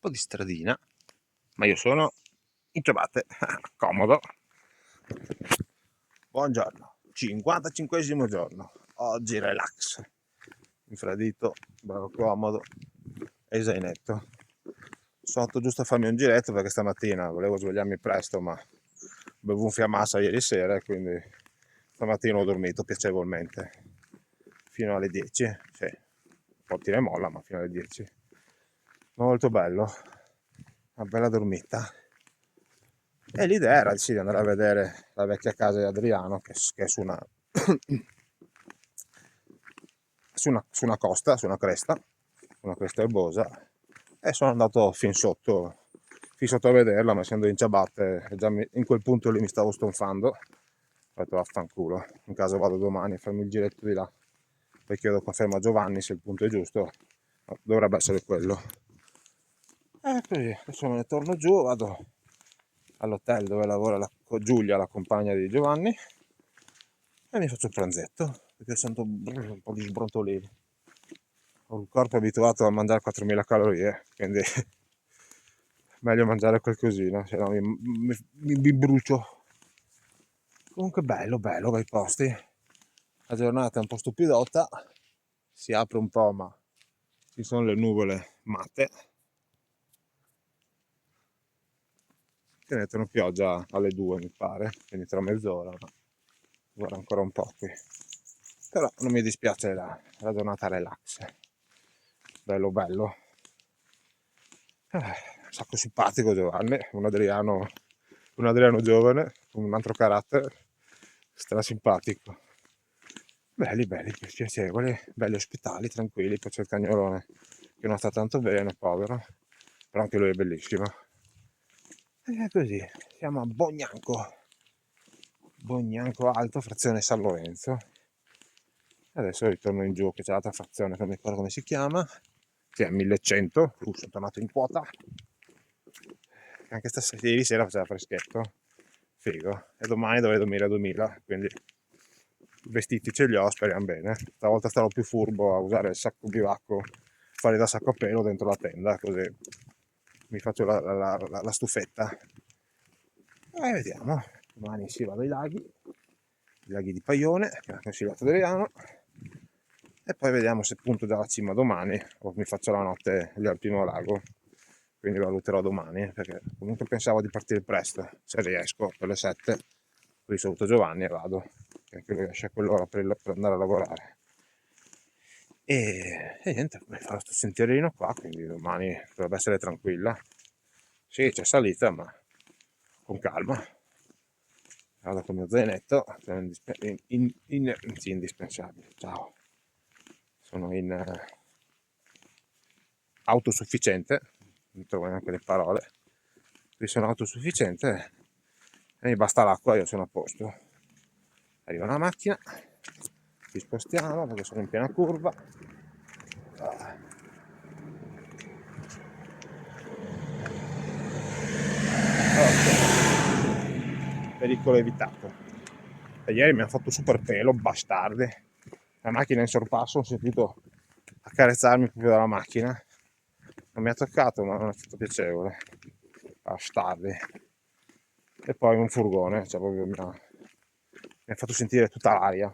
po' di stradina, ma io sono in ciabatte, comodo. Buongiorno, 55esimo giorno, oggi relax, infradito, bello comodo e zainetto. Sono andato giusto a farmi un giretto perché stamattina volevo svegliarmi presto, ma bevo un fiammassa ieri sera e quindi stamattina ho dormito piacevolmente fino alle 10, sì, un po' tira e molla, ma fino alle 10. Molto bello, una bella dormita. E l'idea era sì, di andare a vedere la vecchia casa di Adriano, che è su una, su una costa, su una cresta erbosa, e sono andato fin sotto a vederla, ma essendo in ciabatte, già in quel punto lì mi stavo stonfando. Ho detto vaffanculo, in caso vado domani a farmi il giretto di là, poi chiedo conferma a Giovanni se il punto è giusto, dovrebbe essere quello. E così, adesso me ne torno giù, vado all'hotel dove lavora Giulia, la compagna di Giovanni, e mi faccio il pranzetto perché sento un po' di sbrontolini. Ho il corpo abituato a mangiare 4000 calorie, quindi meglio mangiare qualcosina, se no mi brucio. Comunque bello, bei posti. La giornata è un po' stupidota, si apre un po', ma ci sono le nuvole matte che mettono pioggia alle 2 mi pare, quindi tra mezz'ora, ma guarda ancora un po' qui. Però non mi dispiace la giornata relax, bello. Un sacco simpatico Giovanni, un Adriano giovane, con un altro carattere, strasimpatico. Belli, piacevoli, belli ospitali, tranquilli, poi c'è il cagnolone che non sta tanto bene, povero, però anche lui è bellissimo. E così, siamo a Bognanco Alto, frazione San Lorenzo. Adesso ritorno in giù che c'è l'altra frazione, non mi ricordo come si chiama, che è 1100, sono tornato in quota. Anche stasera, ieri sera faceva freschetto, figo, e domani dovrei dormire a 2000, quindi i vestiti ce li ho, speriamo bene. Stavolta starò più furbo a usare il sacco bivacco, fare da sacco a pelo dentro la tenda, così mi faccio la stufetta. E vediamo, domani si vado ai laghi di Paione, che è consigliato Adriano, e poi vediamo se punto dalla cima domani o mi faccio la notte lì al primo lago, quindi valuterò domani, perché comunque pensavo di partire presto, se riesco per le 7, poi saluto Giovanni e vado, che anche lui esce a quell'ora per andare a lavorare. E niente, farò questo sentierino qua, quindi domani dovrebbe essere tranquilla. Sì, c'è salita, ma con calma. Vado con il mio zainetto, sono indispensabile, ciao. Sono autosufficiente, non trovo neanche le parole. Qui sono autosufficiente e mi basta l'acqua, io sono a posto. Arriva la macchina, ci spostiamo perché sono in piena curva. Pericolo evitato. E ieri mi hanno fatto super pelo, bastardi. La macchina in sorpasso, ho sentito accarezzarmi proprio dalla macchina. Non mi ha toccato, ma non è stato piacevole. Bastardi. E poi un furgone, cioè proprio mi ha fatto sentire tutta l'aria.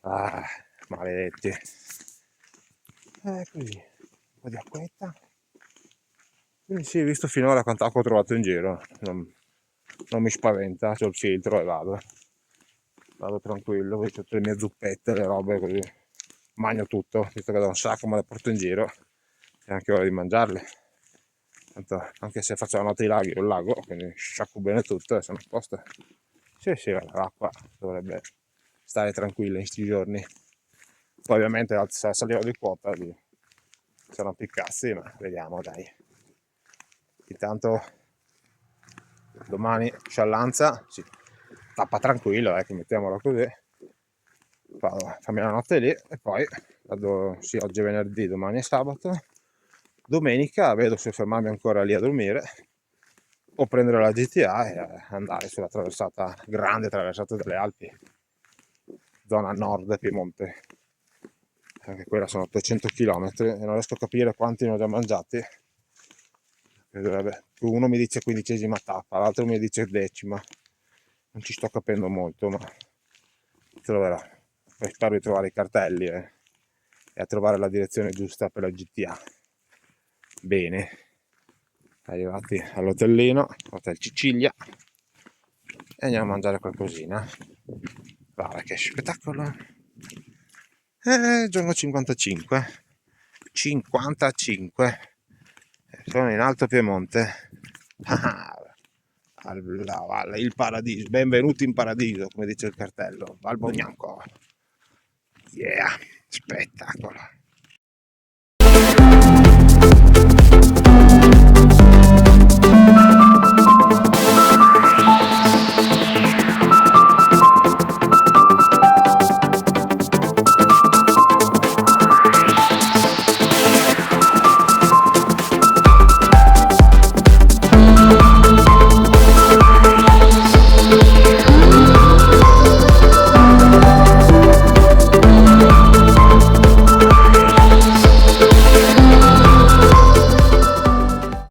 Ah, maledetti. Così, un po' di acquetta. Quindi sì, visto finora quanta acqua ho trovato in giro, non mi spaventa, c'ho il filtro e vado tranquillo, poi ho tutte le mie zuppette, le robe così, mangio tutto, visto che da un sacco me le porto in giro, è anche ora di mangiarle. Tanto, anche se faccio la notte ai laghi, ho il lago, quindi sciacquo bene tutto e sono a posto. Sì, l'acqua dovrebbe stare tranquilla in questi giorni. Poi ovviamente se salirò di quota saranno più cazzi, ma vediamo dai. Intanto domani sciallanza, sì, tappa tranquillo, che mettiamola così. Vado a farmi la notte lì e poi vado, sì, oggi è venerdì, domani è sabato. Domenica vedo se fermarmi ancora lì a dormire o prendere la GTA e andare sulla grande traversata delle Alpi, zona nord Piemonte. Anche quella sono 800 km e non riesco a capire quanti ne ho già mangiati, Uno mi dice 15ª tappa, l'altro mi dice 10ª, non ci sto capendo molto, ma troverò. Poi spero di trovare i cartelli e a trovare la direzione giusta per la GTA. Bene, arrivati all'hotellino, Hotel Sicilia, e andiamo a mangiare qualcosina. Guarda che spettacolo! Giorno 55. Sono in Alto Piemonte. Il paradiso, benvenuti in paradiso, come dice il cartello. Val Bognanco. Yeah, spettacolo.